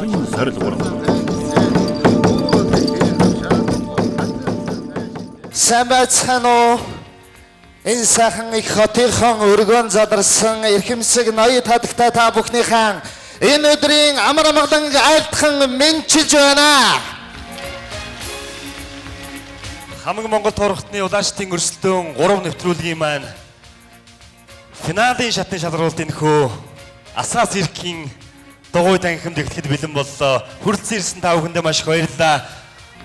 хятадын сорил гурав. Сайн байцгаана уу? Энэ сайхан их хотынхон өргөн задарсан эрхэмсэг ноёд хадагтай та бүхнийхэн энэ өдрийн амар амгалан айлтхан мэнчилж байна. Хамаг Монгол турхтны улаачдын өрсөлдөөн 3 нэвтрүүлгийн маань финалийн шатны шалралт энэхүү асаас ирхийн дугуй танхимд эхлэхэд бэлэн боллоо. Хүрэлцэн ирсэн та бүхэндээ маш их баярлалаа.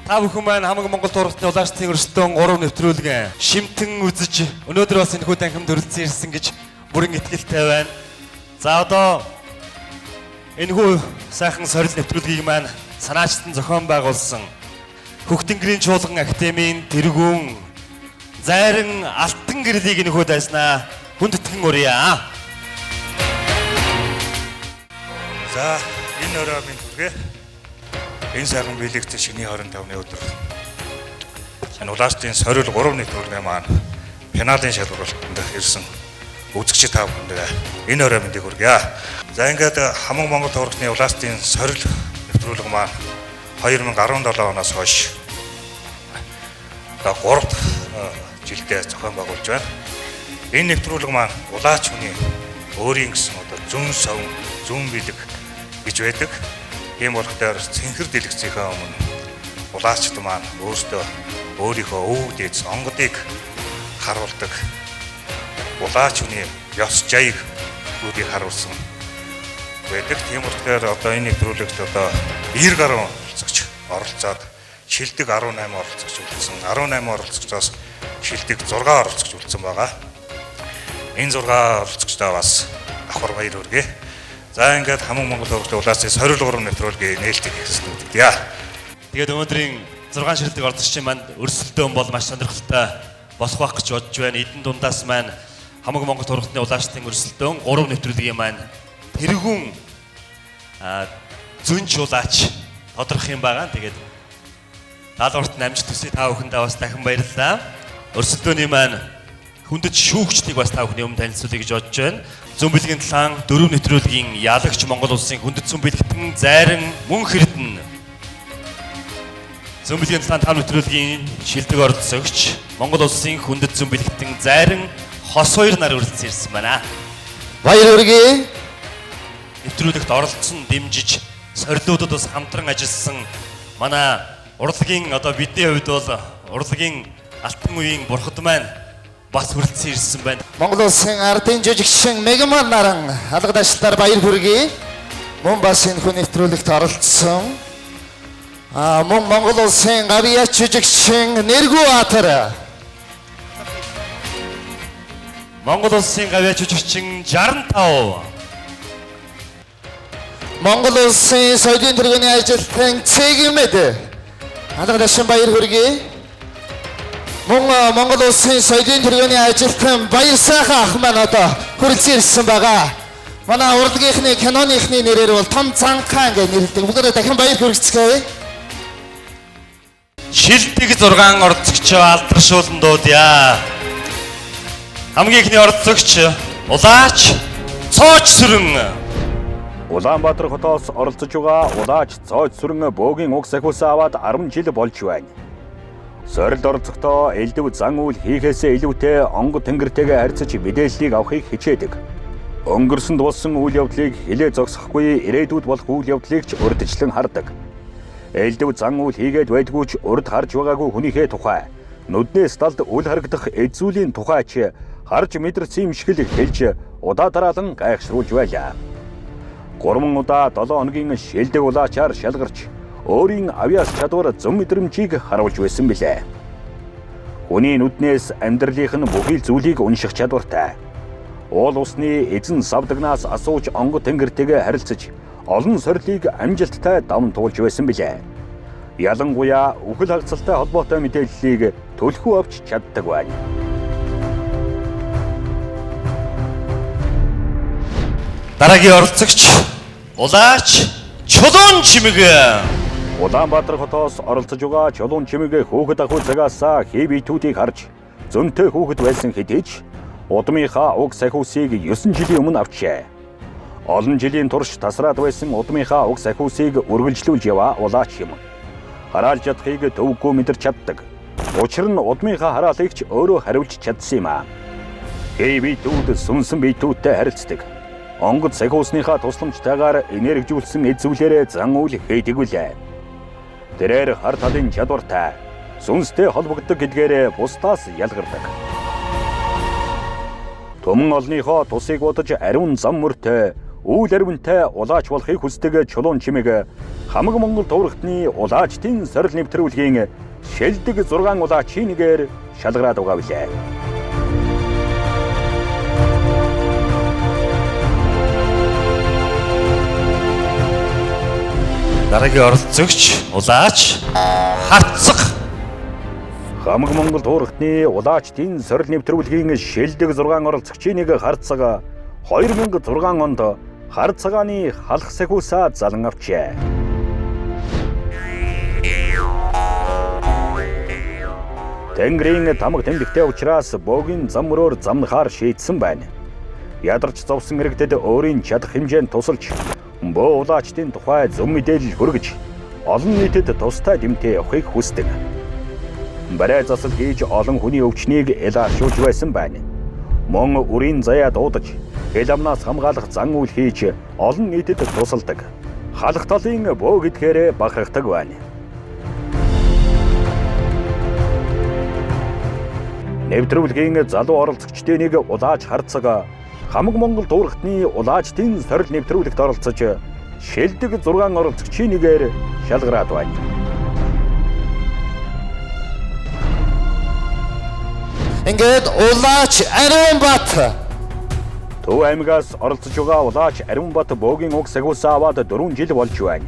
Та бүхэн маань хамаг Монгол турхтны улаачдын өрсөлдөөн 3 нэвтрүүлгэн шимтэн үзэж өнөөдөр бас энэхүү танхимд хүрэлцэн ирсэн гэж бүрэн итгэлтэй байна. За одоо энэхүү сайхан сорил нэвтрүүлгийг маань санаачтан зохион байгуулсан Хөхтөнгөрийн чуулган академийн тэргүүн Зайран алтан гэрлийг энэхүү дайснаа хүндэтгэн урья. За энэ өрөө минь хүргээ. Энэ сайхан биелэгцэн шиний 25-ны өдөр. Энэ улаачдын сорил 3 нэвтрүүлгээ маань финалийн шалгуулалтанд ирсэн үзэгчид та бүхэндээ энэ өрөө мэндийг хүргье. За ингээд хамаг Монгол турхтны улаачдын сорил нэвтрүүлэг маань 2017 оноос хойш 3 жилдээ зохион байгуулж байна. Энэ нэвтрүүлэг маань улаач хүний өөрийн гэсэн одоо зүүн сав, зүүн бэлэг гэж байдаг. Ийм болохоор цэнхэр дэлгэцийнхээ өмнө улаачд маань өөрсдөө өөрийнхөө өвөг дээд онгодыг харуулдаг. Улаач хүний ёс жаяг үүрийг харуулсан байдаг. Тийм болохоор одоо энэ нэвтрүүлэгт одоо 90 гаруй оролцогч оролцоод шилдэг 18 оролцогч үлдсэн. 18 оролцогчоос шилдэг 6 оролцогч үлдсэн байгаа. Энэ 6 оролцогчдаа бас давхар баяр хүргэе. За ингээд хамаг Монгол турхтны улаачдын сорил 3 нэвтрүүлгийн нээлтийг хийсэн. Тэгээд өнөөдрийн 6 шилдэг оролцогчийн манд өрсөлдөөн бол маш сонирхолтой болох байх гэж бодож байна. Эдэн дундаас маань хамаг Монгол турхтны улаачдын өрсөлдөөн 3 нэвтрүүлгийн маань тэргүүн зөнч улаач тодорхой юм байгаа. Тэгээд даалгаварт амжилт хүсье та бүхэндээ бас дахин баярлалаа. Өрсөлдөөний маань хүндэт шүүгчдийг бас та бүхний өмнө танилцуулъя гэж бодож байна. Зүүн бэлгийн талаан 4 нэвтрүүлгийн ялагч Монгол улсын хүндэт зүүн бэлгтэн Зайран Мөнх Эрдэнэ. Зүүн бэлгийн талаан 5 нэвтрүүлгийн шилдэг оролцогч Монгол улсын хүндэт зүүн бэлгтэн Зайран Хос 2 нар үргэлжлэн ирсэн байна. Баяр хүргэе. Нэвтрүүлэгт оролцсон, дэмжиж, сорилуудад бас хамтран ажилласан манай урлагийн одоо бидний хувьд бол урлагийн алтан үеийн бурхад маань бас хүрэлцэн ирсэн байна. Монгол улсын ардын жүжигчин Мегаман наран алга дашлаар баяр хүргэе. Мөн бас энэ хүн нэвтрүүлэгт оролцсон мөн Монгол улсын гавьяач жүжигчин Нэргүү Атар. Монгол улсын гавьяач жүжигчин 65. Монгол улсын соёлын тэргүүний ажилтан Цэгмэд алга дашин баяр хүргэе. Мөн Монгол улсын соёлын тэргүүний ажилтан Баяр сайхан ах маань одоо хүрэлцэн ирсэн байгаа. Манай урлагийнхны киноныхны нэрээр бол Том Цанхаан гэж нэрлэдэг. Бүгдээ дахин баяр хүргэцгээе. Шилдэг 6 оролцогчоо алдаршуулан дуудъя. Хамгийн ихний оролцогч улаач Цооч Сүрэн. Улаанбаатар хотоос оролцож байгаа улаач Цооч Сүрэн бөөгийн уг сахиусаа аваад 10 жил болж байна. Сорилд оролцохдоо элдв зан үйл хийхээсээ илүүтэй онгод тэнгэртэйгээ харьцаж мэдээллийг авахыг хичээдэг. Өнгөрсөнд болсон үйл явдлыг хилээ зогсохгүй ирээдүйд болох үйл явдлыг ч урьдчилан хардаг. Элдв зан үйл хийгээд байдгүйч урд харж байгаагүй хүнийхээ тухай нүднээс талд үл харагдах эд зүйлийн тухайч харж мэдэрсэн юм шиг л хэлж удаа дараалан гайхшруулж байлаа. 3 удаа 7 хоногийн шилдэг улаачаар шалгарч өөрийн авьяас чадвар зам мэдрэмжийг харуулж байсан билээ. Хүний нүднээс амьдралынх нь бүхий л зүйлийг унших чадвартай. Уул усны эзэн савдагнаас асууж онгод тэнгэртэйгээ харилцаж олон сорилыг амжилттай даван туулж байсан билээ. Ялангуяа үхэл хагцалтай холбоотой мэдээллийг төлхөө авч чаддаг байна. Дараагийн оролцогч улаач Чулуун Чимэг. Улаанбаатар хотоос оролцож байгаа Чулуун Чимэг хүүхэд ахуй цагаас хэвитүүдийг харж зөнтэй хүүхэд байсан хэдий ч удмынхаа уг сахиусыг 9 жилийн өмнө авчээ. Олон жилийн турш тасраад байсан удмынхаа уг сахиусыг үргэлжлүүлж яваа улаач юм. Хараалж чадахыг төвөггүй мэдэрч чаддаг. Учир нь удмынхаа хараалыг ч өөрөө хариулж чадсан юм аа. Биетүүд сүнсэн биетүүдтэй харилцдаг. Онгод сахиусныхаа тусламжтайгаар энержүүлсэн эзвлэрээ зан үйл хийдэг үлээ. Тэрээр хар талын чадвартай сүнстэй холбогддог гэдгээрээ бусдаас ялгардаг. Түмэн олныхоо тусыг бодож ариун зам мөртэй, үйл ариунтай улаач болохыг хүсдэг чулуун чимэг хамаг Монгол дуурхтны улаачдын сорил нэвтрүүлгийн шилдэг 6 улаачийн нэгээр шалгараад байгаа билээ. Дараагийн оролцогч улаач Харцаг. Хамаг Монгол дуурхтны улаачдын сорил нэвтрүүлгийн шилдэг 6 оролцогчийн нэг Харцаг 2006 онд Харцагааны халах сахиусаа залан авчээ. Тэнгэрийн тамга тэмдэгтэй учраас бөөгийн зам мөрөөр замнахаар шийдсэн байна. Ядарч зовсон иргэдэд өөрийн чадах хэмжээнд тусалж, бөө улаачдын тухай зөв мэдээлэл хүргэж, олон нийтэд тустай дэмтэй явахыг хүсдэг. Барай засал хийж олон хүний өвчнийг элааршуулж байсан байна. Мөн үрийн заяа дуудаж, хэл амнаас хамгаалах зан үйл хийж олон нийтэд тусалдаг. Халах талын бөө гэдгээр бахархдаг байна. Нэвтрүүлгийн залуу оролцогчдын нэг улаач Харцаг хамаг Монгол дуурхтны улаачдын сорил нэвтрүүлэгт оролцож шилдэг 6 оролцогчийн нэгээр шалгараад байна. Ингээд улаач Ариунбат Төв аймгаас оролцож байгаа улаач Ариунбат бөөгийн уг сахиусаа аваад 4 жил болж байна.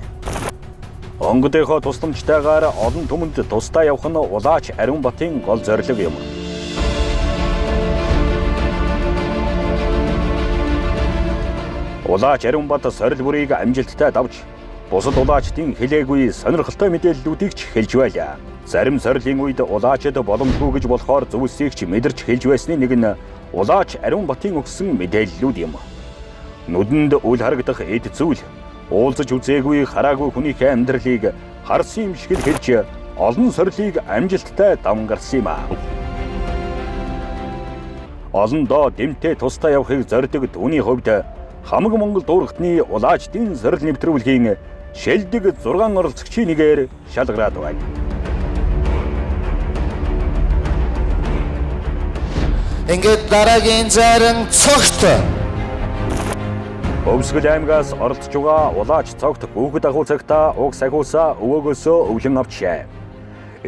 Онгодынхоо тусламжтайгаар олон түмэнд тусдаа явах нь улаач Ариунбатын гол зорилго юм. Улаач Ариунбат сорил бүрийг амжилттай давж, бусад улаачдын хэлээгүй сонирхолтой мэдээллүүдийг ч хэлж байлаа. Зарим сорилын үед улаачд боломжгүй гэж болохоор зөвлсийг ч мэдэрч хэлж байсны нэг нь улаач Ариунбатын өгсөн мэдээллүүд юм. Нүдэнд үл харагдах эд зүйл, уулзаж үзээгүй хараагүй хүнийхээ амьдралыг харсан юм шиг л хэлж олон сорилыг амжилттай давнгарсан юм аа. Олондоо дэмтэй тусдаа явахыг зорддог түүний хувьд хамаг Монгол дуурхтны улаачдын сорил нэвтрүүлгийн шилдэг 6 оролцогчийн нэгээр шалгараад байна. ингээд дараагийн зарим цогт Өвсгөл аймгаас оролцож байгаа улаач цогт хүүхэд агуу цагта уг сахиусаа өвөөгөөсөө өвлөн авчээ.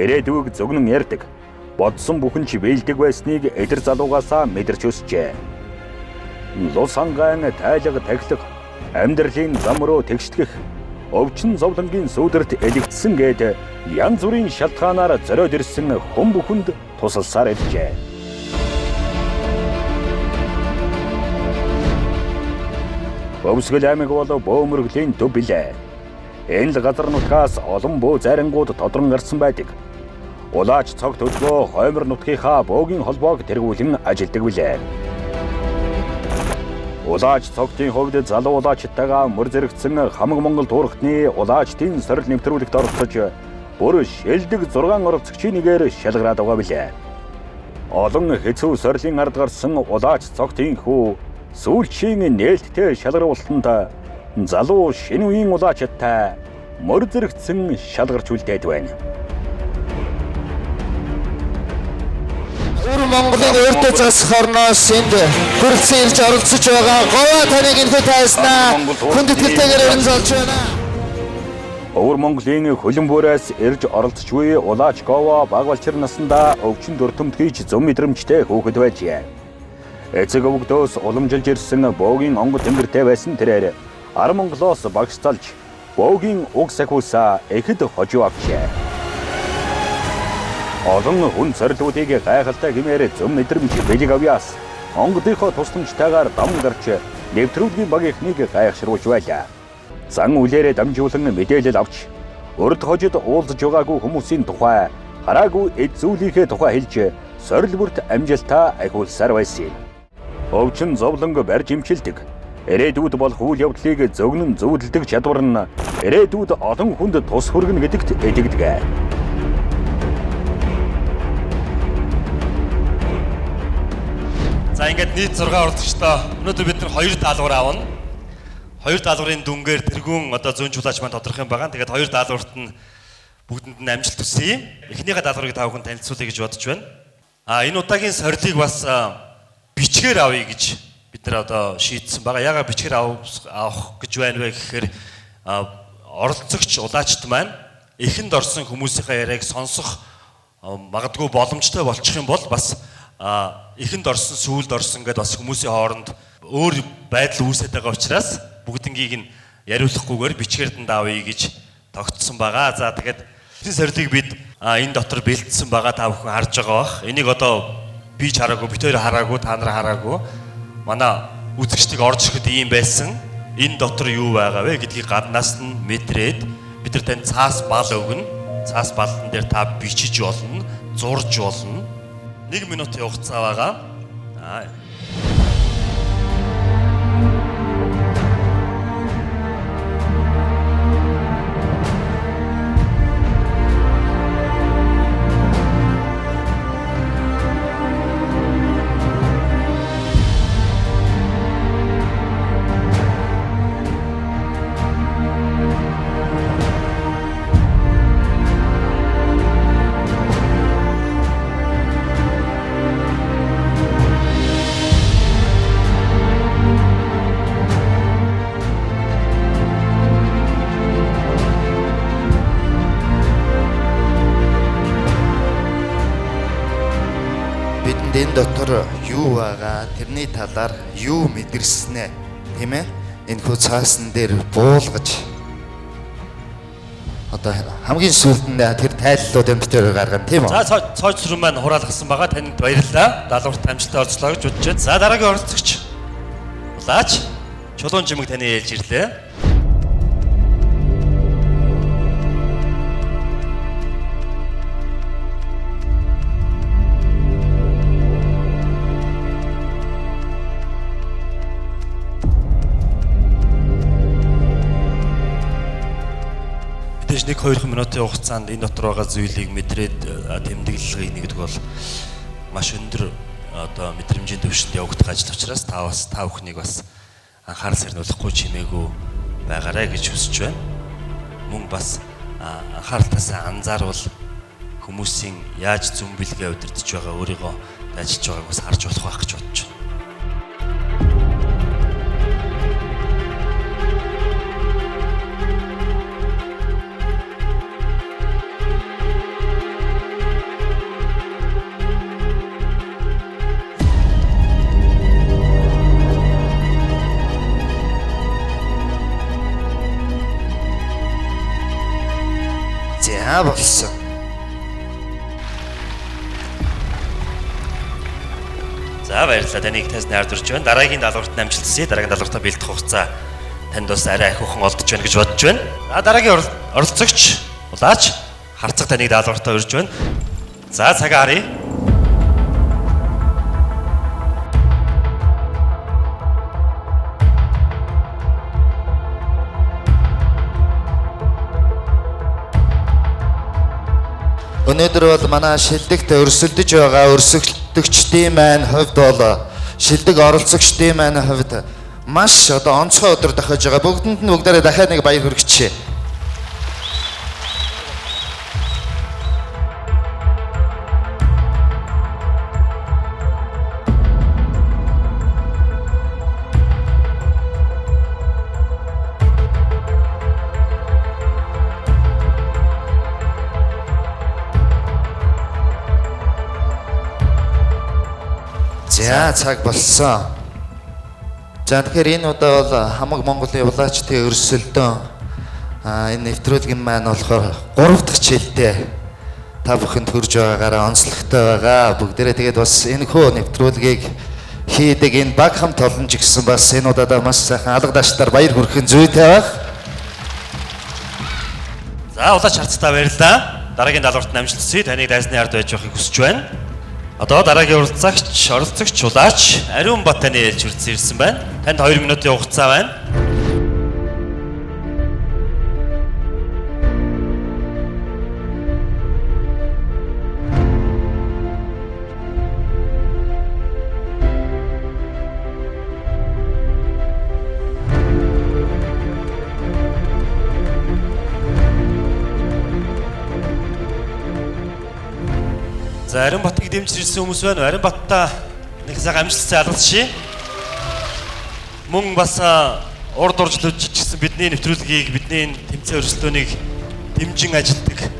Ирээдүйг зөвгнөн ярьдаг, бодсон бүхэн ч биелдэг байсныг эдэр залуугаасаа мэдэрч өсчээ. Лус хангаан тайлга тахилга, амьдралын зам руу тэгштгэх, өвчин зовлонгийн сүүдэрт элэгдсэн гээд янз бүрийн шалтгаанаар зориод ирсэн хүн бүхэнд тусалсаар иржээ. Өвсгөл аймаг бол бөөмөргөлийн төв билээ. Энэ л газар нутгаас олон бөө зарингууд тодрон гарсан байдаг. Улаач цогт төлбөө хоймор нутгийнхаа бөөгийн холбоог тэргүүлэн ажилдаг билээ. Улаач цогтын хувьд залуу улаачтайгаа мөр зэрэгцсэн хамаг Монгол дуурхтны улаачдын сорил нэвтрүүлэгт оролцож бүр шилдэг 6 оролцогчийн нэгээр шалгараад байгаа билээ. Олон хэцүү сорилын ард гарсан улаач цогтын хүү сүүлчийн нээлттэй шалгаруулалтанд залуу шинэ үеийн улаачтай мөр зэрэгцсэн шалгарч үлдээд байна. Өвөр Монголын өөртөө засах орноос энд хүрэлцэн ирж оролцож байгаа говаа таныг инхүү тайснаа хүндэтгэлтэйгээр өрнөж байна. Өвөр Монголын хөлөн бүрээс ирж оролцож буй улаач говаа баг балчир наснда өвчин дүртэмт хийж зөв мэдрэмжтэй хөөхд байжээ. Эцэг өвгдөөс уламжилж ирсэн бөөгийн онгод тэнгэртэй байсан тэрээр ар Монголоос багш залж бөөгийн уг сахиусаа эхэд хожуу авчээ. Олон хүн сорилуудыг гайхалтай гэмээр зөв мэдрэмж бэлэг авьяас онгодынхоо тусламжтайгаар давн гарч нэвтрүүлгийн багийнхныг гайхшруулж байлаа. Зан үлээрээ дамжуулан мэдээлэл авч урд хожид уулзж байгаагүй хүмүүсийн тухай хараагүй эд зүйлийнхээ тухай хэлж сорил бүрт амжилтаа агуулсаар байсан юм. Өвчин зовлонг барьж имчилдэг, Ирээдүйд болох үйл явдлыг зөвгнөн зөвлөдөг чадвар нь ирээдүйд олон хүнд тус хүргэнэ гэдэгт итгэдэг. За ингээд нийт 6 оролцогчтой өнөөдөр бид нар 2 даалгавар аавна. 2 даалгаврын дүнгээр тэргүүн одоо зүүн чулаач маань тодорхой юм байгаа. Тэгээд 2 даалгаварт нь бүгдэнд нь амжилт хүсье. Эхнийхээ даалгаврыг та бүхэн танилцуулъя гэж бодож байна. Энэ удаагийн сорилыг бас бичгээр авъя гэж бид нар одоо шийдсэн байгаа. Яагаад бичгээр авах гэж байна вэ гэхээр оролцогч улаачд маань эхэнд орсон хүмүүсийнхээ яриаг сонсох магадгүй боломжтой болчих юм бол бас эхэнд орсон, сүүлд орсон гэдээ бас хүмүүсийн хооронд өөр байдал үүсэж байгаа учраас бүгднгийг нь яриулахгүйгээр бичгээр даавъя гэж тогтсон байгаа. За тэгээд энэ сорилыг бид энэ дотор бэлдсэн байгаа та бүхэн харж байгаа бах. Энийг одоо би ч хараагүй, бид хоёр хараагүй, та нар хараагүй. Манай үзэгчдийг орж ирэхэд ийм байсан. Энэ дотор юу байгаа вэ гэдгийг гаднаас нь мэдрээд бид нар тань цаас бал өгнө. Цаас балан дээр та бичиж болно, зурж болно. 1 минутын хугацаа байгаа. Энэ дотор юу байгаа, тэрний талаар юу мэдэрснэ, тийм ээ? Энэхүү цаасан дээр буулгаж одоо хамгийн сүүлд нь тэр тайллуудын битээр гаргана, тийм үү? За цоож сүрэн маань хураалгасан байгаа. Танд баярлалаа. Даалгаварт амжилттай орцлоо гэж бодож байна. За дараагийн оролцогч улаач Чулуун Жимэг таны ээлж ирлээ. Нэг 2 минутын хугацаанд энэ дотор байгаа зүйлийг мэдрээд тэмдэглэлийг нэгдэг бол маш өндөр одоо мэдрэмжийн түвшинд явагдах ажил учраас та бүхнийг бас анхаарал сарниулахгүй чимээгүй байгаарай гэж хүсэж байна. Мөн бас анхааралтаасаа анзаарвал хүмүүсийн яаж зүн бэлгээ удирдах байгаа өөрийгөө ажиллаж байгааг бас харж болох байх гэж бодож байна. Болсон. За баярлалаа. Таныг тасны ард урж байна. Дараагийн даалгаварт амжилт хүсье. Дараагийн даалгавартаа бэлдэх хугацаа танд бас арай их хөхон олдож байна гэж бодож байна. Дараагийн оролцогч улаач харцаг таныг даалгавартаа урж байна. За цагаа харъя. Өнөөдөр бол манай шилдэгт өрсөлдөж байгаа өрсөлдөгчдийн маань хувьд бол шилдэг оролцогчдийн маань хувьд маш одоо онцгой өдөр дахиж байгаа. Бүгдэнд нь бүгдээрээ дахиад нэг баяр хүргэчихье. За цаг болсон. За тэгэхээр энэ удаа бол хамаг Монголын улаачдын өрсөлдөөн энэ нэвтрүүлгийн маань болохоор 3 дахь жилдээ та бүхэнд хүрж байгаагаараа онцлогтой байгаа. Бүгдээрээ тэгээд бас энэ хөө нэвтрүүлгийг хийдэг энэ баг хамт олонж гисэн бас энэ удаадаа маш сайхан алга даштаар баяр хүрхэн зүйтэй байх. За улаач харцтай баярлалаа. Дараагийн даалгаварт амжилт хүсье. Таныг дайсны ард байж байхыг хүсэж байна. Одоо дараагийн оролцогч Улаач Ариун Батаны ээлж үрдсэн ирсэн байна. Танд 2 минутын хугацаа байна. За Ариун Батыг дэмжиж ирсэн хүмүүс байна. Ариун Баттай нэг цаг амжилттай алгацши. Мөн бас урд оржлож жижигсэн бидний нэвтрүүлгийг, бидний тэмцээн өрсөлдөөнийг дэмжин ажилтдаг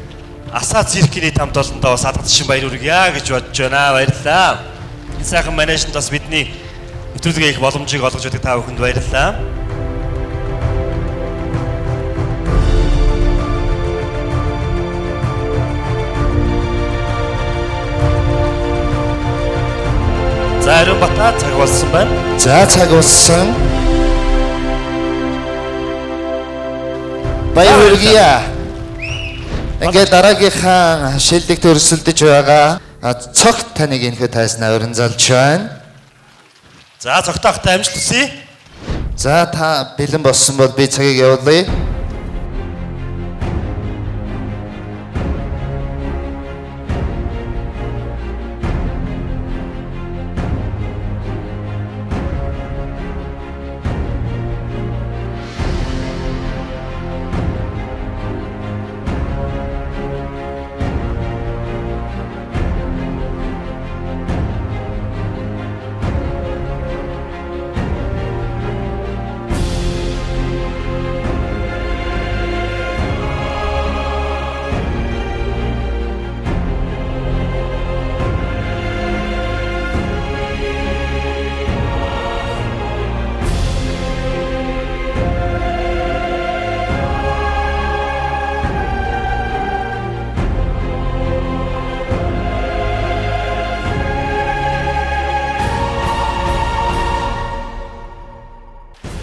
Асаа циркийн хамт олондоо бас алгацшин баяр хүргье гэж бодож байна. Баярлалаа. Энэ сайхан менежмент бас бидний нэвтрүүлгээ их боломжийг олгож өгдөг та бүхэнд баярлалаа. За Ариун Бата цаг болсон байна. За цаг болсон. Баяр хүргье. Ингээд дараагийнхаа шилдэгт өрсөлдөж байгаа цогт таныг энэхүү тайснаа өрн залж байна. За цогтойхтой амжилт хүсье. За та бэлэн болсон бол би цагийг явуулъя.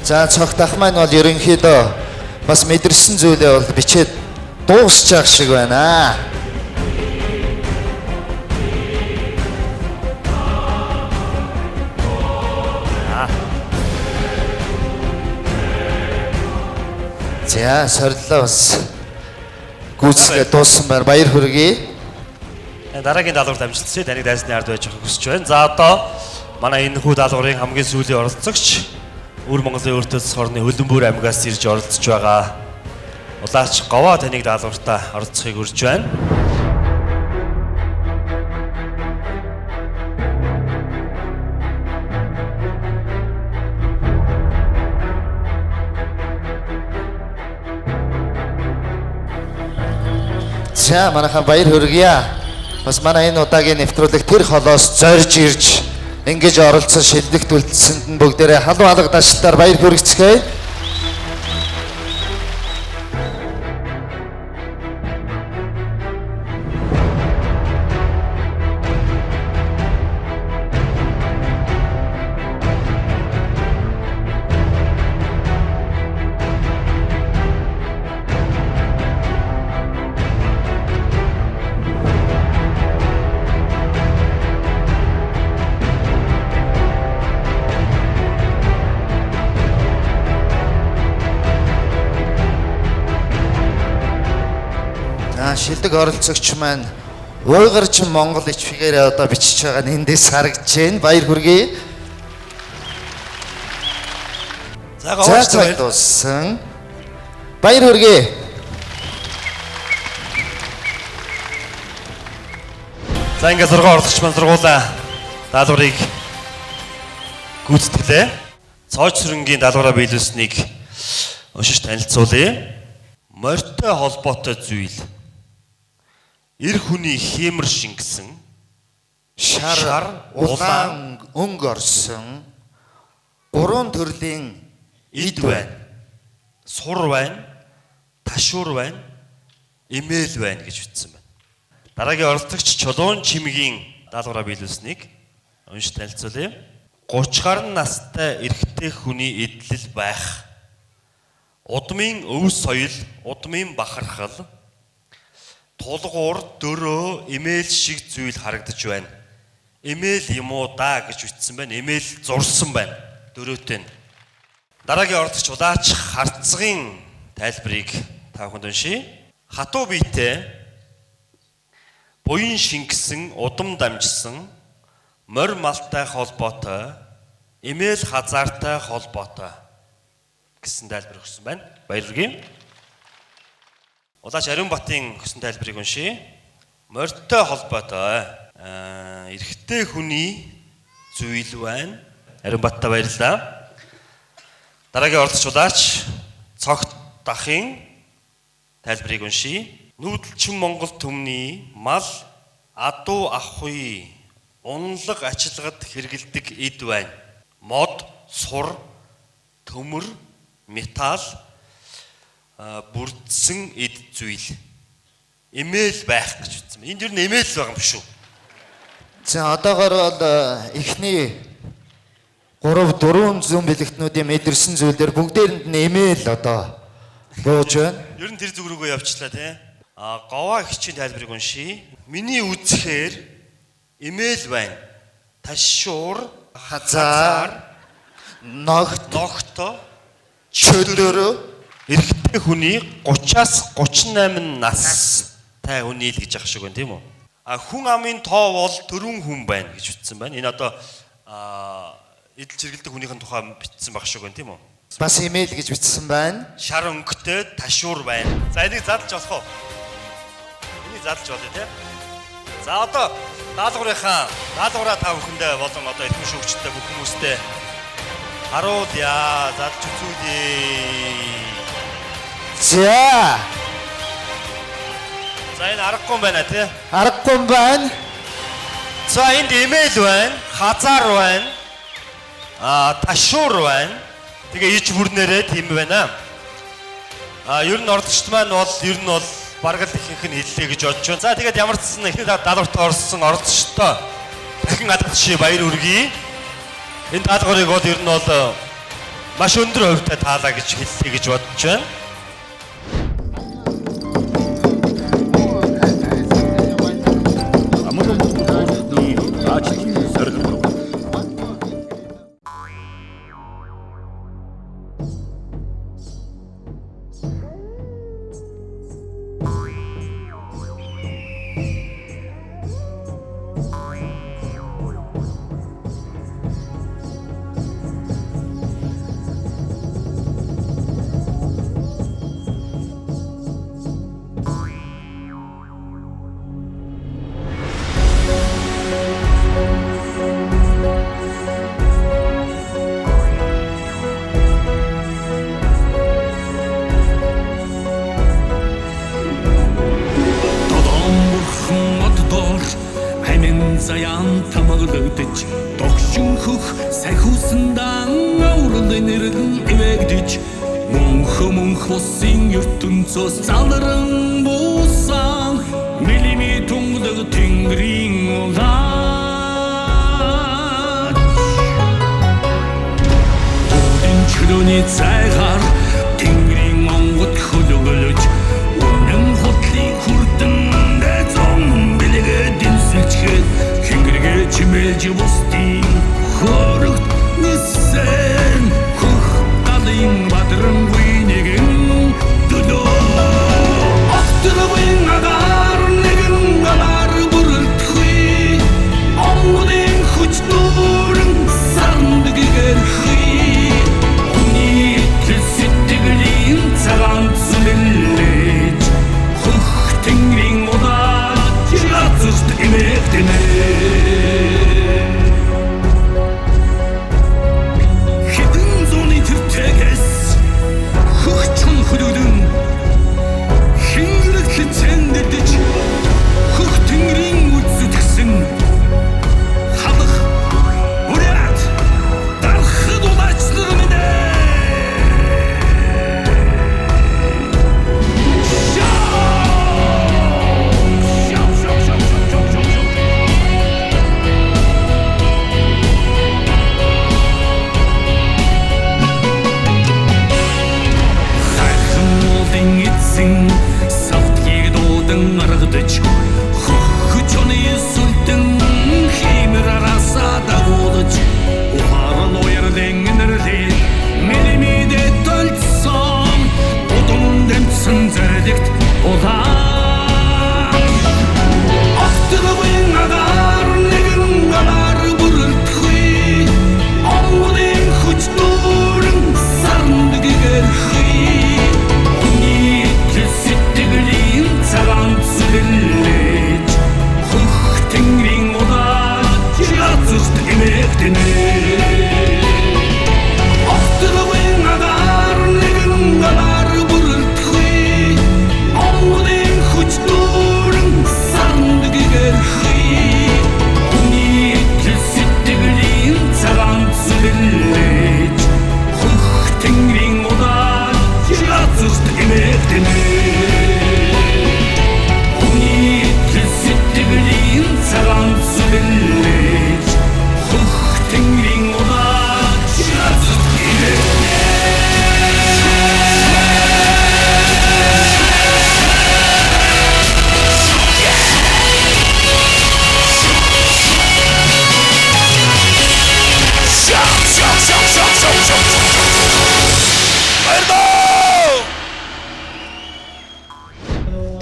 За цогтах маань бол ерөнхийдөө бас мэдэрсэн зүйлээ бол бичээд дуусчих шиг байна. За сорилоо бас гүйцэтгэл дууссан байна. Баяр хүргэе. Дараагийн даалгаварт амжилтсаа таныг дайсны ард байж авах хүсэж байна. За одоо манай энэ хүү даалгаврын хамгийн сүүлийн оролцогч Өвөр Монголын өөртөөс хорны Хөлбөмбөр аймгаас ирж оролцож байгаа Улаач Говоо таныг даалгавартаа оролцохыг урьж байна. За манайхан баяр хүргье. Бас манай энэ удаагийн нэвтрүүлэг тэр холоос зорж ирж ингэж оролцсон шилдэгт үлдсэнд нь бүгдээрээ халуун алга дашлтаар баяр хүргэцгээе. Шилдэг оролцогч маань Уйгарч Монгол ичвгээр одоо бичиж байгаа нь эндээс харагдаж байна. Баяр хүргэе. За говооч дууссан. Баяр хүргэе. За ингээд 6 оролцогч маань сургуулаа даалгаврыг гүйцэтгэлээ. Цоож сүрэнгийн даалгавраа биелүүлсэнийг уншиж танилцуулъя. Морьтой холбоотой зүйл эр хүний хиймэр шингэсэн шар улаан өнгө орсон 3 төрлийн эд байна. Сур байна, ташуур байна, эмээл байна гэж бичсэн байна. Дараагийн оролцогч Чулуун чимгийн даалгавраа биелүүлсэнийг уншиж танилцуулъя. 30 гаруй настай эрэгтэй хүний эдлэл байх. Удмын өв соёл, удмын бахархал, тулгуур, дөрөө, эмээл шиг зүйл харагдаж байна. эмэйл юм уу да гэж бичсэн байна. Эмэйл зурсан байна. Дөрөвтэй. Дараагийн ордогч удаач харцгийн тайлбарыг та бүхэнд уншийе. Хатуу биетэй буян шингэсэн, удам дамжсан, морь малтай холбоотой, эмээл хазаартай холбоотой гэсэн тайлбар өгсөн байна. Баярлалаа. Удаач Ариунбатын өгсөн тайлбарыг уншийе. Морьтой холбоотой эрэгтэй хүний зүйл байна. Ариунбаттай баярлалаа. Дараагийн ордогч удаач цогт дахын тайлбарыг уншийе. Нүүдэлчин Монгол төмний мал, адуу ахуй, унлаг ачилгад хэрэгэлдэг эд байна. Мод, сур, төмөр, металл, бүрдсэн эд зүйл. Эмээл байх гэж үзсэн. Энд юу нэмээл байгаа юм шүү. За одоогоор бол эхний 3-400 бэлэгтнүүдийн мэдэрсэн зүйлээр бүгдээрэнд нь эмээл одоо бууж байна. Ер нь тэр зүг рүүгээ явчлаа тий. Говаа ихчийн тайлбарыг уншийе. Миний үзэхээр эмээл байна. Ташуур, Хазаар, ногт, чөдөр, эрэгтэй хүний 30-аас 38 настай хүний л гэж ах шиг байна тийм үү? Хүн амын тоо бол 4 хүн байна гэж бичсэн байна. Энэ одоо эдэл чиргэлдэг хүнийхэн тухай бичсэн баг шиг байна тийм үү? бас имэйл гэж бичсэн байна. Шар өнгөтэй ташуур байна. За энийг задлж болох уу? Энийг задлж болно тийм. За одоо даалгавраа та бүхэндээ болон одоо эдгээр шүүгчтэй бүх хүмүүстээ харуулъя. Задлж үзүүлье. За энэ аргагүй байна тий. Аргагүй байна. За энд имэйл байна, хазаар байна. Ташуур байна. Тэгээ ич бүрнээрээ тийм байна. Ер нь ордогчд маань бол бараг л ихэнх нь хэллээ гэж бодож байна. За тэгээд ямар ч сан ихний даалгаварт орсон ордогчдоо дахин адгадши баяр хүргэе. Энэ даалгаврыг бол ер нь бол маш өндөр хувьтай таалаа гэж хэллээ гэж бодож байна. Заяан тамаглагдаж догшин хөх сахиусан аурлын нэрэн эвэгдэж мөнх босын ертөнцөөс залран буусан милими тунглаг тэнгэрийн улаан Дүүдэн чөлөөний цайгаар тэнгэрийн онгод хөлөглөж үнэн хотлын хүрдэн дэзон бэлэгэд дэнсэлчгээд чимэлж бустын хорогт нисэн хөх талын бадрангуй нэгэн дөлөө Ахтырвын агаар нэгэн галар бүрэлдэхүй Онгодын хүч нүрэн сарндгэгэрхүй Хүний итгэл сэтгэлийн цагаан зүлэлж хөх тэнгэрийн удаач язст эмэгдэнэ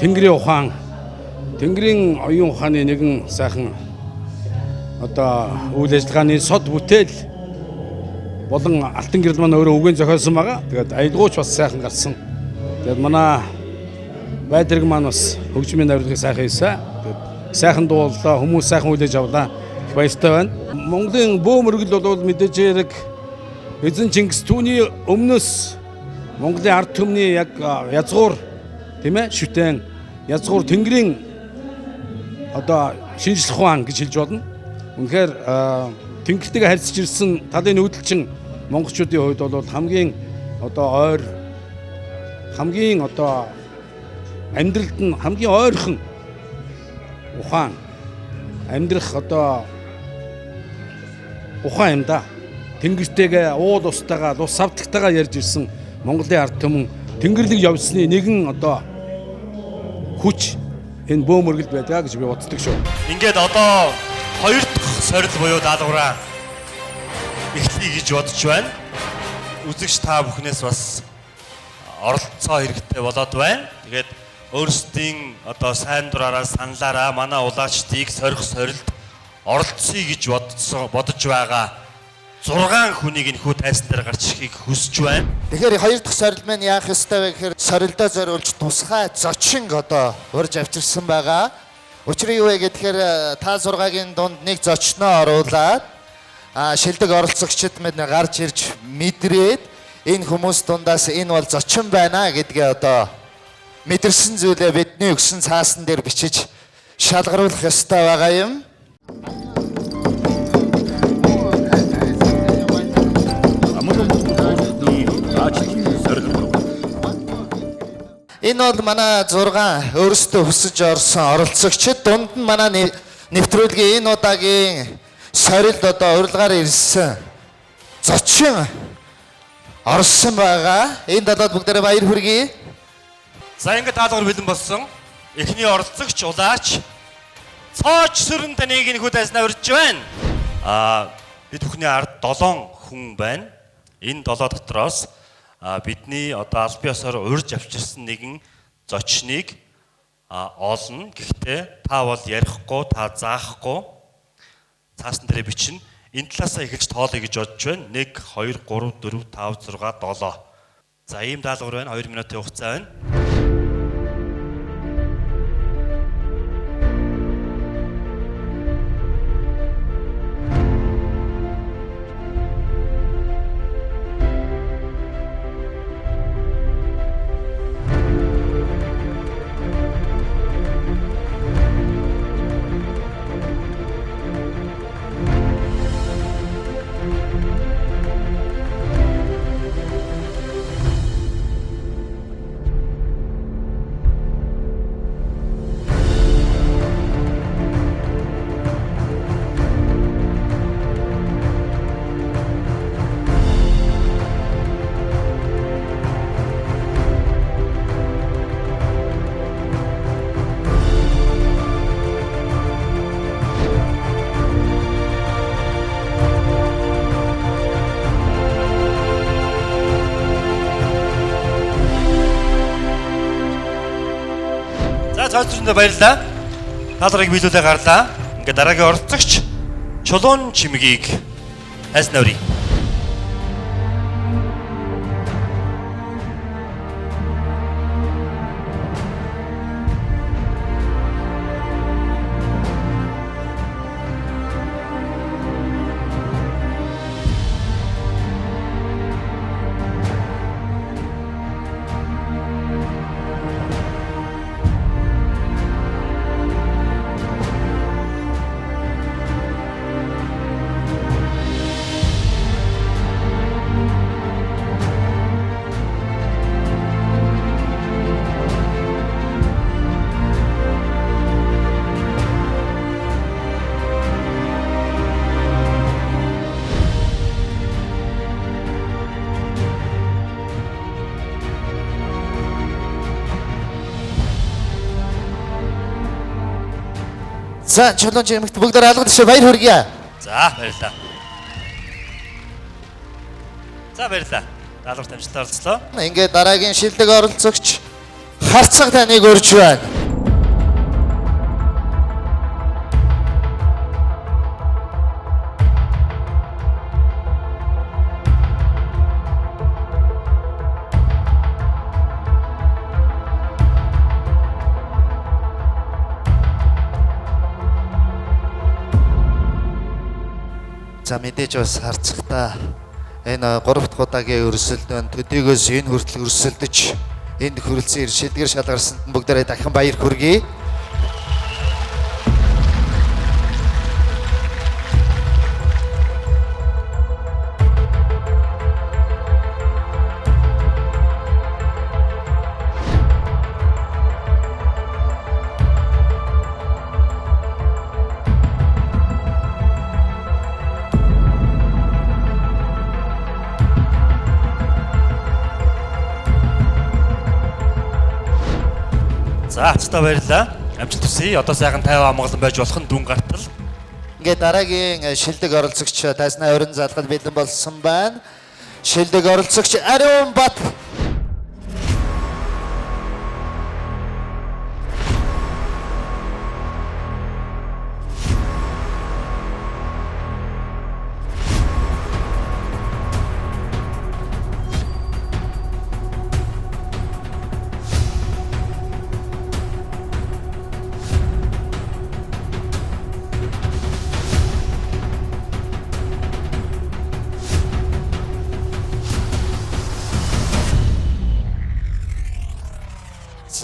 Тэнгэрийн ухаан, Тэнгэрийн оюун ухааны нэгэн сайхан одоо үйл ажиллагааны сод бүтээл болон Алтан гэрэл маань өөрөө үгэн зохиосон байгаа. Тэгээд аялгауч бас сайхан гарсан. Тэгээд манай байдраг маань бас хөгжмийн навирлагыг сайхан хийсэн. Тэгээд сайхан дууллаа, хүмүүс сайхан хүлээж авлаа. Их баяртай байна. Монголын бөөм өргөл бол мэдээж хэрэг эзэн Чингис түүний өмнөөс Монголын ард түмний яг язгуур тийм ээ шүтэн язгуур Тэнгэрийн одоо шинжлэх ухаан гэж хэлж болно. Үнэхээр Тэнгэртэйгээ харьцаж ирсэн талын нүүдэлчин монголчуудын хувьд бол хамгийн одоо ойр хамгийн одоо амьдралд нь хамгийн ойрхон ухаан амьдрах одоо ухаан юм да. Тэнгэртэйгээ уул устайгаа лус савдагтайгаа ярьж ирсэн Монголын ард түмэн Тэнгэрлэг явсны нэгэн одоо хүч энэ бөөм өргөлд байдаг гэж би боддог шүү. Ингээд одоо хоёр дахь сорил буюу даалгавраа эхлэе гэж бодож байна. Үзэгч та бүхнээс бас оролцоо хэрэгтэй болоод байна. Тэгээд өөрсдийн одоо сайн дураараа саналаараа манай улаачдыг сорих сорилд оролцъё гэж бодож байгаа 6 хүнийг энэ хүү тайсан дээр гарч ирэхийг хүсэж байна. Тэгэхээр хоёр дахь сорил маань яах ёстой вэ гэхээр сорилдоо зориулж тусгай зочин одоо урьж авчирсан байгаа. Учир нь юу вэ гэхээр та 6-гийн дунд нэг зочноо оруулаад шилдэг оролцогчид мэд гарч ирж мэдрээд энэ хүмүүс дундаас энэ бол зочин байна гэдгээ одоо мэдэрсэн зүйлээ бидний өгсөн цаасан дээр бичиж шалгаруулах ёстой байгаа юм. Энэ бол манай 6 өөрсдөө хүсэж орсон оролцогчид дунд нь манай нэвтрүүлгийн энэ удаагийн сорилд одоо урилгаар ирсэн зочин орсон байгаа. Энэ далаад бүгдээрээ баяр хүргэе. За ингээд даалгавар бэлэн болсон. Эхний оролцогч улаач цооч сүрэн таныг энэ хүү тайснаа урьж байна. Бид бүхний ард 7 хүн байна. Энэ 7 дотроос бидний одоо аль биесээр урьж авчирсан нэгэн зочныг олно. Гэхдээ та бол ярихгүй, та заахгүй цаасан дээр бичнэ. Энэ талаасаа эхэлж тоолъё гэж бодож байна. 1 2 3 4 5 6 7. За ийм даалгавар байна. 2 минутын хугацаа байна. Цаашдаа баярлалаа. Даалгаврыг биелүүлээ гарлаа. Ингээд дараагийн оролцогч Чулуун чимгийг хайснаа өрье. За Чулуун чимэгт бүгдээр алгад шээ баяр хүргье. За баярлалаа. За баярлалаа. Даалгавар тамжилтаар оролцлоо. Ингээд дараагийн шилдэг оролцогч харцаг таныг өрж байна. За мэдээж бас харцагта энэ 3 дахь удаагийн өрсөлдөөн төдийгөөс энэ хүртэл өрсөлдөж энд хүрэлцэн шилдгэр шалгарсанд бүгдээрээ дахин баяр хүргэе. За хацтай баярлалаа. Амжилт хүсье. Одоо сайхан 50 амгалан байж болох нь дүн гартал. Ингээд дараагийн шилдэг оролцогч тайснаа өрн залгад бэлэн болсон байна. Шилдэг оролцогч Ариун Бат.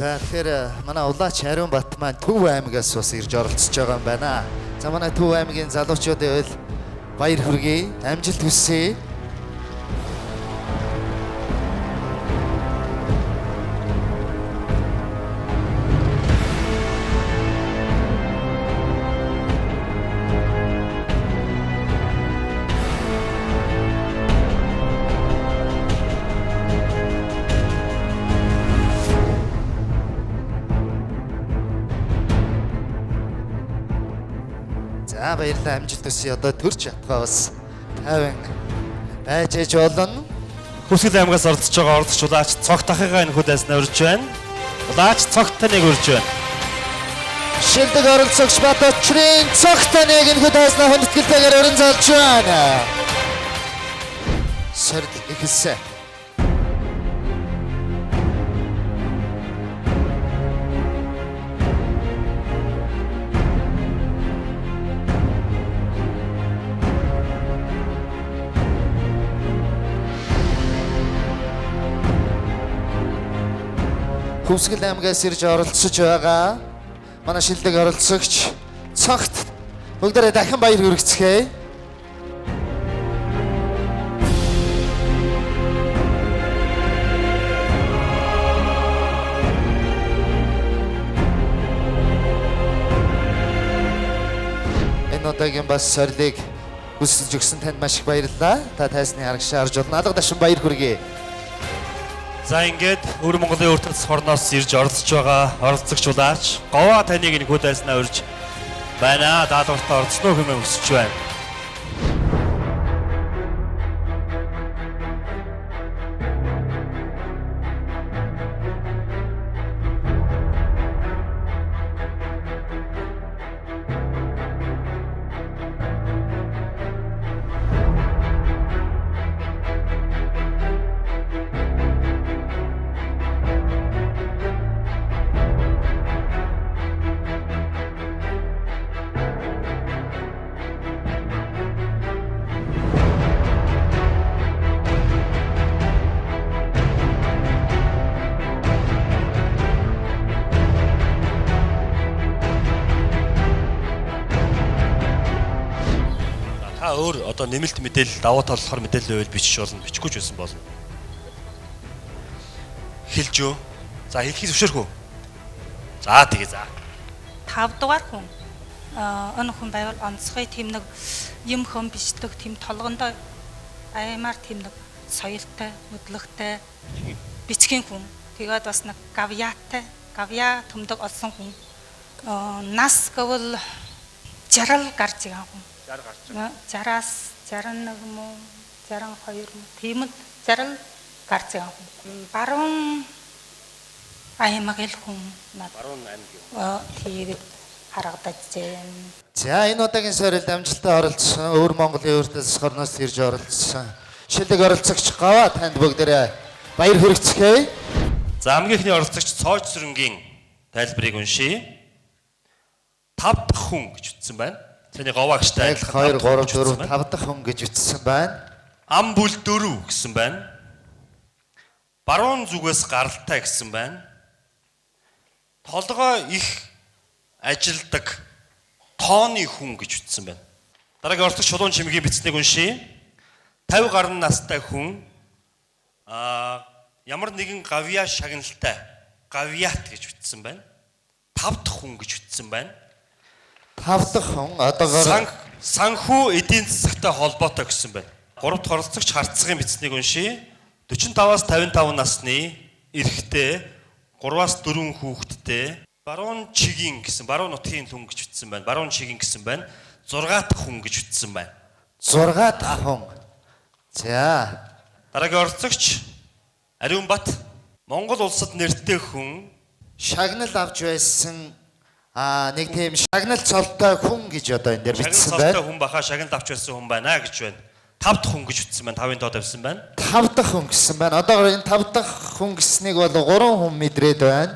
За тэгэхээр манай улаач Ариун Бат маань Төв аймагаас бас ирж оролцож байгаа юм байна. За манай Төв аймгийн залуучуудын баяр хүргэе. Амжилт хүсье. За баярлалаа, амжилт хүсье. Одоо төрч чадгаа бас тайван байж ээж болно. Хүсгэл аймгаас оролцож байгаа оролцогч улаач цогт ахыгаа энэ хүлээснэ өрж байна. Улаач цогт таныг өрж байна. Шилдэг оролцогч Баточрын цогт таныг энэ хүлээснэ хүндэтгэлтэйгээр өрн залж байна. Сэрд ихсэн. Хүсгэл аймгаас ирж оролцож байгаа манай шилдэг оролцогч цогт бүгдээрээ дахин баяр хүргэцгээе. Энэ удаагийн бас сорилыг хүсэлж өгсөн танд маш их баярлалаа. Та тайсны харагшаа харж болно. Алга дашин баяр хүргэе. За ингээд өвөр Монголын өртөц хорноос ирж оролцож байгаа оролцогч улаач говаа таныг энэ хүлээснэ өрж байна. Даалгаварт орцсноо хэмээн хүсэж байна. Та өөр одоо нэмэлт мэдээлэл давуу тал болохоор мэдээлэл байвал бичиж болно, бичихгүй ч байсан болно. Хэлж юу? За хэлхийс өвшөөрхөө. За тэгээ за. 5 дугаар хүн. Энэ хүн байвал онцгой тийм нэг юм хөм бичдэг, тийм толгондоо аймаар тийм нэг соёлтой, өдлөгтэй бичгийн хүн. Тэгээд бас нэг гавьяатай, гавьяа төмдөг олсон хүн. Нас гэвэл 60 гарч байгаа хүн. 60-аас 61 мөн 62 мөн тийм л 60 гарц байгаа хүн. Баруун аймаг л хүн над Баруун аймаг. тэгээд харагдаж байна. За энэ удаагийн сорилт амжилттай оролцсон өвөр Монголын өөртөөс хорноос ирж оролцсон шилдэг оролцогч Гаваа танд бүгдээрээ баяр хүргэцгээе. За хамгийн ихний оролцогч Цоож Сүрэнгийн тайлбарыг уншийе. 5 дахь хүн гэж ütсэн байна. Тэний говаагчтай 2 3 4 5 дахь хүн гэж ütсэн байна. Ам бүл 4 гэсэн байна. Баруун зүгээс гаралтай гэсэн байна. Толгой их ажилдаг тооны хүн гэж ütсэн байна. Дараагийн оролцогч Шулуун Чимгийн бичснийг уншийе. 50 гаруй настай хүн ямар нэгэн гавья шагналтай гавьят гэж ütсэн байна. 5 дахь хүн гэж ütсэн байна. 5 дахь хүн одоогоор санхүү эдийн засагтай холбоотой гэсэн байна. 3 дахь оролцогч Харцгийн бичснийг уншийе. 45-аас 55 насны эрэгтэй 3-аас 4 хүүхэдтэй баруун чигийн гэсэн баруун нутгийн хүн гэж ütсэн байна. Баруун чигийн гэсэн байна. 6 дахь хүн гэж ütсэн байна. 6 дахь хүн. За Дараагийн оролцогч Ариунбат Монгол улсад нэртэй хүн шагнал авч байсан нэг тийм шагнал цолтой хүн гэж одоо энэ дээр шагнал бичсэн цолтой байна. хүн баха шагнал авч байсан хүн байна гэж байна. 5 дахь хүн гэж ütсэн байна. 5-ын тоо тавьсан байна. 5 дахь хүн гэсэн байна. Одоогоор энэ 5 дахь хүн гэснийг бол 3 хүн мэдрээд байна.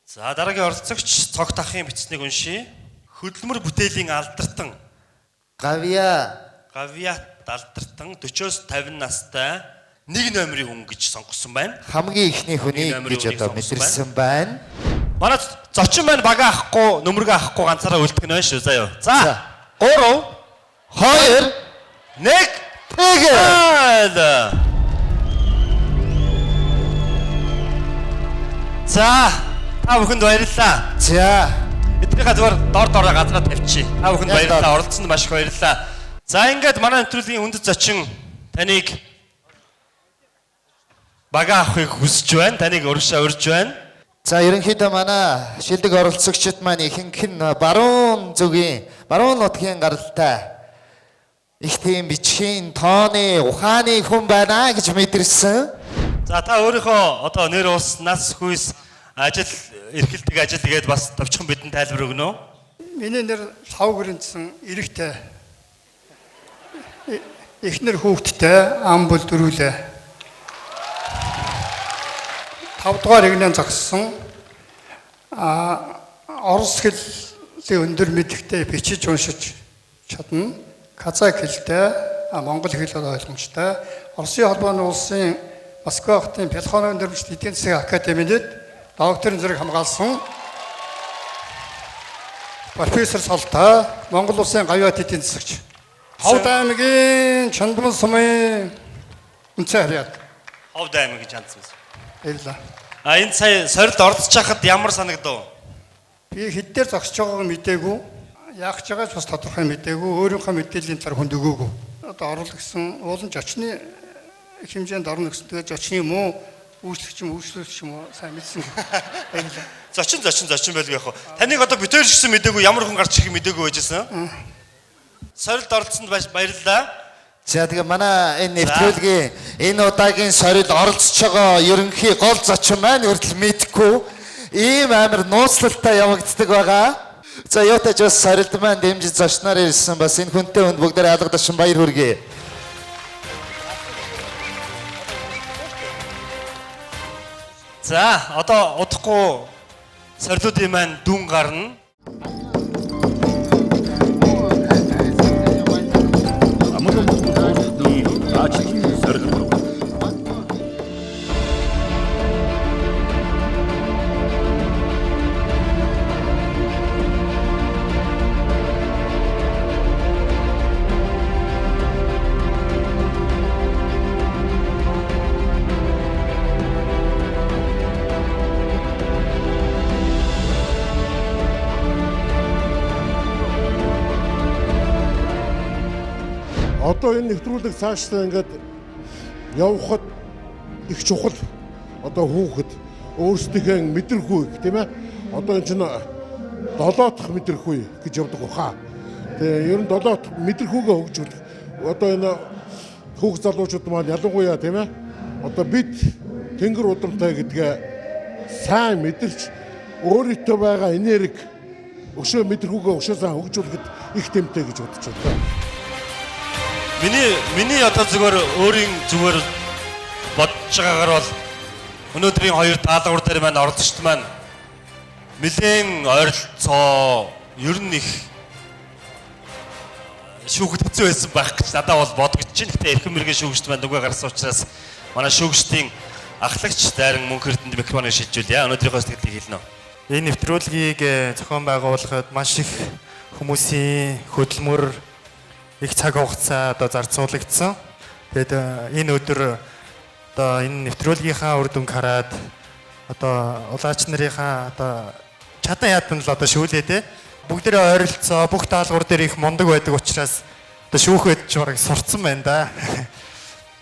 За дараагийн оролцогч Цогт ахын бичснийг уншийе. Хөдөлмөр бүтээлийн алдартан гавьят алдартан 40-оос 50 настай 1 номерын хүн гэж сонгосон байна. Хамгийн ихний хүнийг гэж одоо мэдэрсэн байна. Манай зочин байна бага авахгүй, нөмргөө авахгүй ганцаараа үлдэх нь байна шүү заяа. За 3 2 1 тэгээ. За та бүхэнд баярлалаа. За Эднийхээ зүгээр дор дороо газараа тавьчих. Та бүхэнд баярлалаа. Оролцсонд маш их баярлалаа. За ингээд манай нэвтрүүлгийн хүндэт зочин таныг бага авахыг хүсэж байна. Таныг урагшаа урьж байна. за ерөнхийдөө манай шилдэг оролцогчид маань ихэнх нь баруун нутгийн гаралтай их тийм бичгийн тооны ухааны хүн байна гэж мэдэрсэн. За та өөрийнхөө одоо нэр ус нас хүйс ажил эрхэлдэг ажил гээд бас товчхон бидэнд тайлбар өгнө үү? Миний нэр Лав гэрэнцэн эрэгтэй. Эхнэр хүүхэдтэй ам бүл дөрүүлээ. 5 дугаар игнэн зогссон. Орос хэлний өндөр мэдлэгтэй бичиж уншиж чадна. Казак хэлтэй, монгол хэл ойлгомжтой. Оросын холбооны улсын Москва хотын Пелхоны өндөрлөгчд эдийн засгийн академид докторийн зэрэг хамгаалсан. Профессор Солтой, Монгол улсын гавьяат эдийн засагч. Ховд аймгийн Чандмал сумын үнцэн харьяат. Ховд аймаг гэж хандсан. Баярлалаа. Энэ сая сорилт оролцож хахад ямар санагдав? Би хэд дээр зогсож байгааг мэдээгүй. Яах ч байгаач бас тодорхой мэдээгүй. Өөрийнхөө мэдээллийн талаар хүнд өгөөгүй. Одоо орол гэсэн уулын зочны их хэмжээнд орно гэсэн. Тэгээд зочны юм уу? Үйлчлэгч юм уу? Сайн мэдсэн. Баярлалаа. Зочин байлгүй яах вэ? Таныг одоо битээр гисэн мэдээгүй ямар хүн гарч ирэх мэдээгүй байжсэн. Сорилт оролцсонд баярлалаа. За тэгээ манай энэ нэвтрүүлгийн энэ удаагийн сорилт оролцож байгаа ерөнхий гол зочин маань хүртэл мэдхгүй ийм амар нууцлалтай явагддаг байгаа. За яатаж бас сорилт маань дэмжиж зочноор ирсэн бас энэ хүнтэй хүнд бүгдээр алгадашин баяр хүргэе. За одоо удахгүй сорилтуудын маань дүн гарна. Одоо энэ нэвтрүүлэг цаашдаа ингээд явхад их чухал. Одоо хүүхэд өөрсдийнхээ мэдрэхгүй тийм ээ. Одоо энэ чинь 7 дахь мэдрэхгүй гэж явдаг баха. Тэгээ ер нь 7 дахь мэдрэхүйгээ хөгжүүлэх. Одоо энэ хүүхд залуучууд маань ялангуяа тийм ээ. Одоо бид тэнгэр удамтай гэдгээ сайн мэдэрч өөрийнхөө байгаа энерги өшөө мэдрэгүүгээ өшөөсөө хөгжүүлэхэд их тэмтэй гэж бодож байна. Миний одоо зүгээр өөрийн зүгээр бодож байгаагаар бол өнөөдрийн хоёр даалгавар дээр маань оролцогчд маань нэлээд ойролцоо ер нь их шүүхэд хэцүү байсан байх гэж надад бол бодогдож байна. Гэхдээ эрхэм мэрэгэн шүүгчд маань нүгэ гарсан учраас манай шүүгчдийн ахлагч дайран мөнх эрдэнэт микрофоныг шилжүүлье. Өнөөдрийнхөө сэтгэлийг хэлнэ. Энэ нэвтрүүлгийг зохион байгуулахад маш их хүмүүсийн хөдөлмөр их цаг хугацаа одоо зарцуулагдсан. Тэгээд энэ өдөр одоо энэ нэвтрүүлгийнхаа үр дүнг хараад одоо улаач нарынхаа одоо чадан ядан л одоо шүүлээ те. Бүгдээрээ ойролцоо бүх даалгавар дээр их мундаг байдаг учраас одоо шүүхэд чураг сурцсан байна да.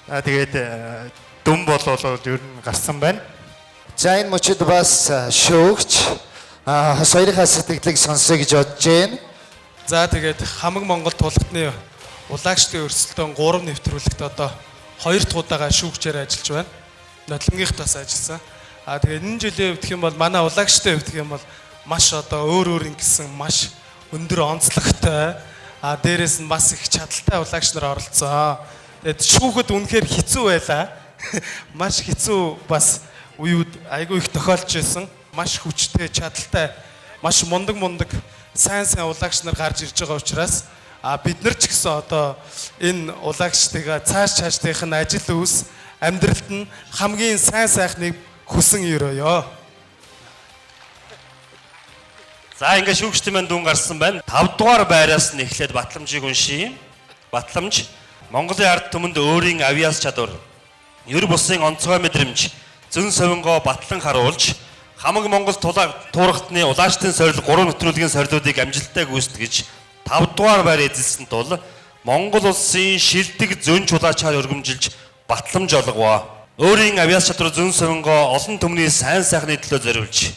Тэгээд дүн болол ер нь гарсан байна. За энэ мөчид бас шүүгч хоёрынхаа сэтгэлийг сонсоё гэж бодож байна. За тэгээд хамаг Монгол тулгтны улагчдын өрсөлдөөн 3 нэвтрүүлэгт одоо 2 дахь удаага шүүгчээр ажиллаж байна. Нотлонгийнхт бас ажилласан. Тэгээд энэ жилийн хувьд гэх юм бол манай улагчдын хувьд гэх юм бол маш одоо өөр ингэсэн маш өндөр онцлогтой дээрээс нь бас их чадaltaй улагч нар оролцсон. Тэгээд шүүхэд үнэхээр хэцүү байлаа. Маш хэцүү бас үеуд айгүй их тохиолж байсан. Маш хүчтэй, чадaltaй, маш мундаг сайн улагч нар гарч ирж байгаа учраас бид нар ч гэсэн одоо энэ улагчдыгаа цаашдынх нь ажил үйлс амьдралд нь хамгийн сайн сайхныг хүсэн өрөөё. За ингээд шүүгчдийн маань дүн гарсан байна. 5 дугаар байраас нь эхлээд батламжийг уншийе. Батламж Монголын ард түмэнд өөрийн авиас чадвар, ер бусын онцгой мэдрэмж, зөн совингоо батлан харуулж хамаг Монгол туурхтны улаачдын сорил 3 нэвтрүүлгийн сорилуудыг амжилттай гүйцэтгэж 5 дугаар байр эзэлсэн тул Монгол улсын шилдэг зөн чулаачаар өргөмжилж батламж олгов. Өөрийн авиас чадвар зөн совингоо олон түмний сайн сайхны төлөө зориулж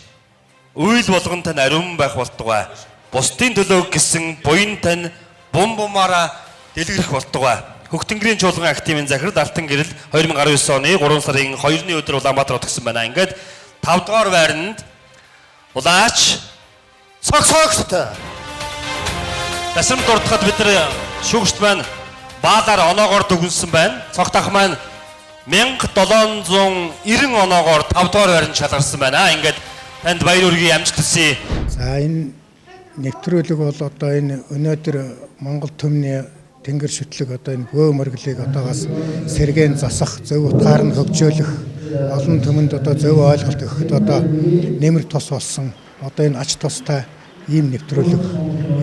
үйл болгон тань ариун байх болтугай. Бусдын төлөө гэсэн буян тань бумбумаараа дэлгэрэх болтугай. Хөгтөнгөрийн чуулган активын захирал Алтан гэрэл 2019 оны 3 сарын 2-ны өдөр Улаанбаатар утгсан байна. Ингээд 5 дугаар байранд улаач цогцогт тасрам дуртахад бид нар шүүгчд маань баалаар оноогоор дүгнсэн байна. Цогт ах маань 1790 оноогоор 5 дугаар байранд шалгарсан байна. Ингээд танд баяр хүргэе, амжилт хүсье. За энэ нэвтрүүлэг бол одоо энэ өнөөдөр Монгол түмний тэнгэр шүтлэг одоо энэ бөө мөрглийг одоогоос сэргээн засах, зөв утгаар нь хөгжөөлөх, олон түмэнд одоо зөв ойлголт өгөхөд одоо нэмэр тус болсон. Одоо энэ ач тустай ийм нэвтрүүлэг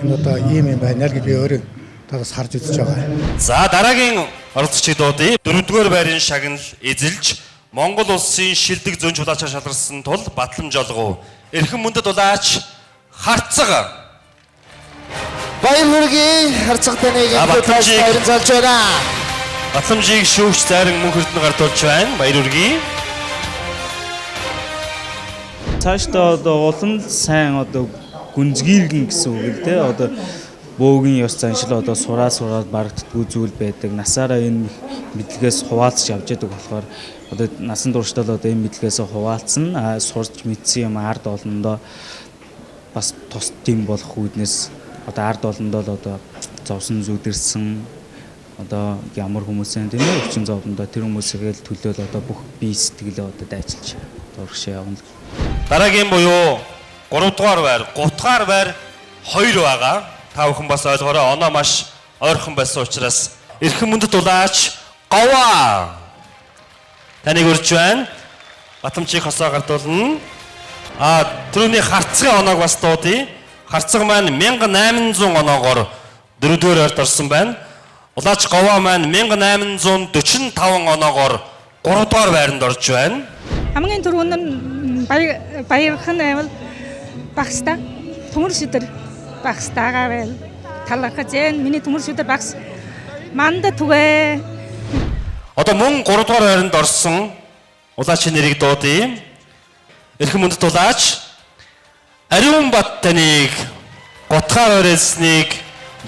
энэ одоо ийм юм байна л гэж би өөрөө талаас харж үзэж байгаа. За дараагийн оролцогчид дуудъя. 4-р байрын шагнал эзэлж Монгол улсын шилдэг зөн чулаачаар шалгарсан тул батламж олгов. Эрхэм мөндөд улаач Харцаг. Баяр хүргэе. Харцагтай нэг баярын залж байна. Батламжийг шүүгч зайран мөнх эрдэнэ гартуулж байна. Баяр хүргэе. Цаашдаа одоо улам сайн одоо гүнзгийргэн гэсэн үг л дээ. Одоо бөөгийн ёс заншил одоо сураад барагддгүй зүйл байдаг. Насаараа энэ мэдлэгээс хуваалцж явж байдаг болохоор одоо насан туршдаа одоо энэ мэдлэгээс хуваалцсан. Сурч мэдсэн юм ард олондоо бас тус тийм болох үүднээс одоо ард олондоо л одоо зовсон зүдэрсэн одоо ямар хүмүүсийн тийм ээ өвчин зовлондоо тэр хүмүүсийгээ л төлөөл одоо бүх бие сэтгэлээ одоо дайчилж дургшаа явна. Дараагийн буюу 3 дугаар байр, 3 дугаар байр 2 байгаа. Та бүхэн бас ойлгоорой. Оноо маш ойрхон байсан учраас эрхэм мөндөд улаач Говаа таныг урьж байна. Батламжийг хосоо гартуулна. Түрүүний Харцгийн оноог бас дуудъя. Харцаг маань 1800 оноогоор 4-р байрт орсон байна. Улаач Говаа маань 1845 оноогоор 3-р байранд орж байна. Хамгийн түрүүнд нь баярхан байвал багста төмөр шүдэр багстагаа байл талархаж зэн миний төмөр шүдэр багс манда түгэ. Одоо мөн 3-р байранд орсон улаачийн нэрийг дуудъя. Эрхэм мөндөд улаач Ариун бат таныг Готгаар өрөөснийг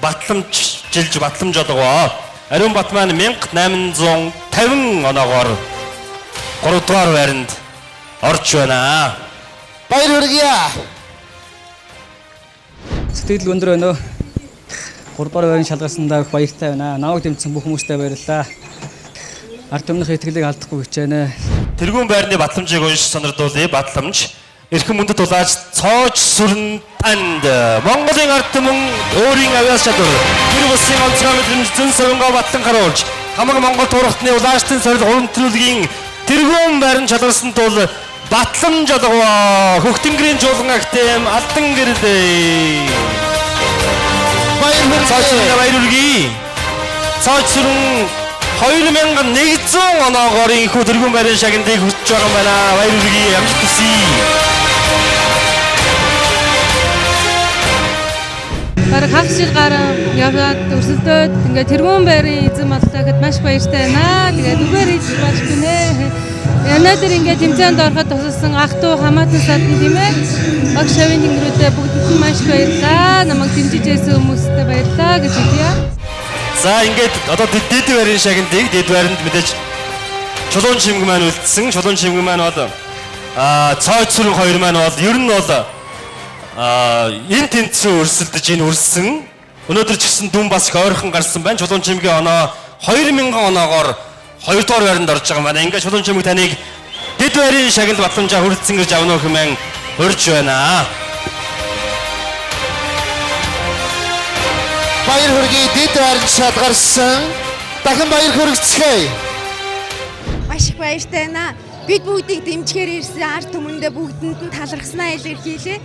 батламжилж батламж олгоо. Ариун бат маань 1850 оноогоор 3 дугаар байранд орж байна. баяр хүргье. Сэтгэл өндөр байна уу? 3 дугаар байрны шалгасандаа их баяртай байна. Намайг дэмжсэн бүх хүмүүстээ баярлалаа. Ард түмнийх итгэлийг алдахгүй хичээнэ. тэрүүн байрны батламжийг уншиж сонирдуулъя. Батламж эрхэм мөндөд улааж цоож сүрэн танд Монголын ард түмэн өөрийн авяас чадвар гэр бүлийн онцгой мэдрэмж зэн савингаа батлан харуулж хамаг Монгол туурхтны улаачдын сорил уран төлөвлөгийн тэрүүн байрны шалгарсан тул батламж олгоо Хөхтөнгөрийн жуулган актем алдан гэрлээ. Баяр хүргэе. Цоож сүрэн 2100 оноогоор их тэрүүн байрны шагнадыг хүсэж байгаа юм байна. Баяр хүргэе. Амжилт хүсье. Бараг хагас жил гарan яваад өрсөлдөөд ингээд тэрүүн байрын эзэн боллоо маш баяртай байна. Тэгээд үгээр хийж болчихгүй нэ. Өнөөдөр ингээд тэмцээнд ороход тусалсан ах トゥ хамаатан садан тийм ээ. Баг шавын тэнгэрүүдээ бүгдд нь маш баярлаа. Намайг дэмжиж байсан хүмүүстээ баярлаа гэж хэлье. За ингээд одоо дэд байрны шагнадыг дэд байранд мэдээж чулуун чимэг маань үлдсэн. Чулуун чимэг маань бол цоож сүрэн 2 маань бол ер нь бол энэ тэнцэн өрсөлдөж энэ өрсөн. Өнөөдөр ч гэсэн дүн бас их ойрхон гарсан байна. Чулуун чимгийн оноо 2000 оноогоор 2 дугаар байранд орж байгаа юм байна. Ингээд чулуун чимэг таныг дэд байрны шагнад батламжаа хүрэлцэн гэж авна хэмээн урьж байна. Баяр хүргэе. Дэд байранд шалгарсан. Дахин баяр хүргэцгээе. Маш их баяртай байна. Бид бүгдийг дэмжихээр ирсэн ард түмэндээ бүгдэнд нь талархснаа илэрхийлье.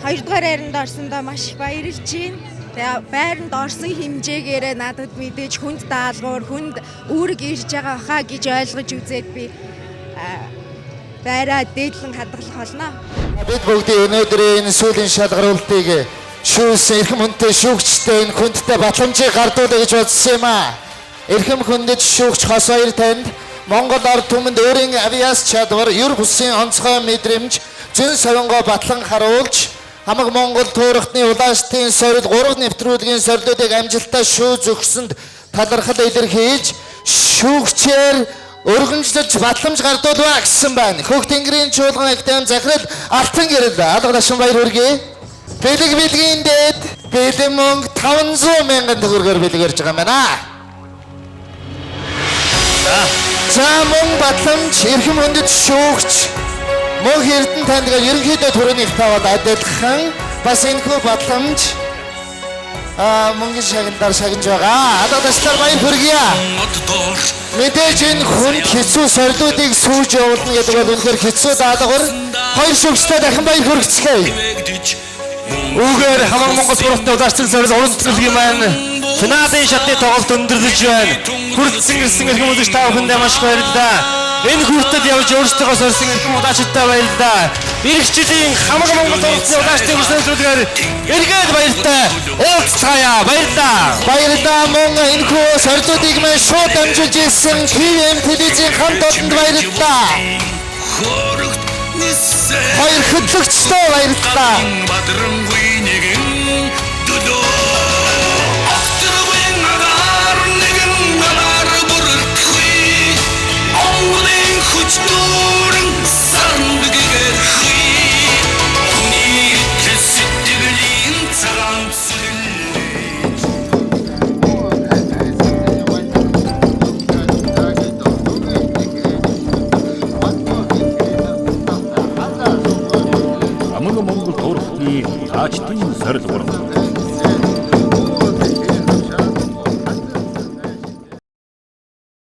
2 дугаар байранд орсондоо маш их баярлж байна. Тэгээ байранд орсон хэмжээгээрээ надад мэдээж хүнд даалгавар, хүнд үүрэг ирж байгаа хаа гэж ойлгож үзээд би байраа дээдлэн хадгалах болно. Бид бүгдийн өнөөдрийн энэ сүүлийн шалгаруултыг шүүсэн эрхэм хүнтэй шүүгчтэй энэ хүндтэй батламжийг гардуулъя гэж бодсон юм аа. Эрхэм хүндэд шүүгч хос хоёр танд Монгол ард түмэнд өөрийн авиас чадвар, юр бүсийн онцгой мэдрэмж, зэн савингоо батлан харуулж хамаг Монгол туурхтны улаачдын сорил 3 нэвтрүүлгийн сорилуудыг амжилттай шүүж өгсөнд талархал илэрхийлж шүүгчээр өргөмжлөж батламж гардуулва гэсэн байна. Хөхтөнгөрийн чуулган актем захирал алтан гэрэл алгадашин баяр хүргэе. Бэлэг бэлгийн дээд бэлэн мөнгө 500 мянган төгрөгөөр бэлгэрж байгаа юм байна. За мөн батламж эрхэм хүндэд шүүгч мөнх эрдэнэ таньдгаа ерөнхийдөө төрөний таваад адилхан бас энэхүү батламж мөнгөний шагналаар шагнаж байгаа. Алгадашлаар баяр хүргэе. Мэдээж энэ хүнд хэцүү сорилуудыг сүүж явуулна гэдэг бол үнэхээр хэцүү даалгавар. Хоёр шүүгчтэй дахин баяр хүргэцгээе. Үгээр хамаг Монгол туурхтны улаачдын сорил уран төлөвлөгийн маань финалийн шатны тоглолт өндөрлөж байна. Хүрдсэн гэрсэн эрхэм үзэгч та бүхэндээ маш их баярлалаа. Энэ хүртэл явж өөрсдөө сорьсон эрхэм улаачдтай баярлалаа. Ирэх жилийн хамаг Монгол туурхтны улаачдын өрсөлдөлгөөр эргээд баярлалаа. Уулзцаая баярлалаа. Баярлалаа мөн энэхүү сорилуудыг маань шууд дамжуулж ирсэн ТВ-ийн телевизийн хамт олонд баярлалаа. Хоёр хөтлөгчтэй баярлалаа. Монгол туурхтны улаачдын сорил уран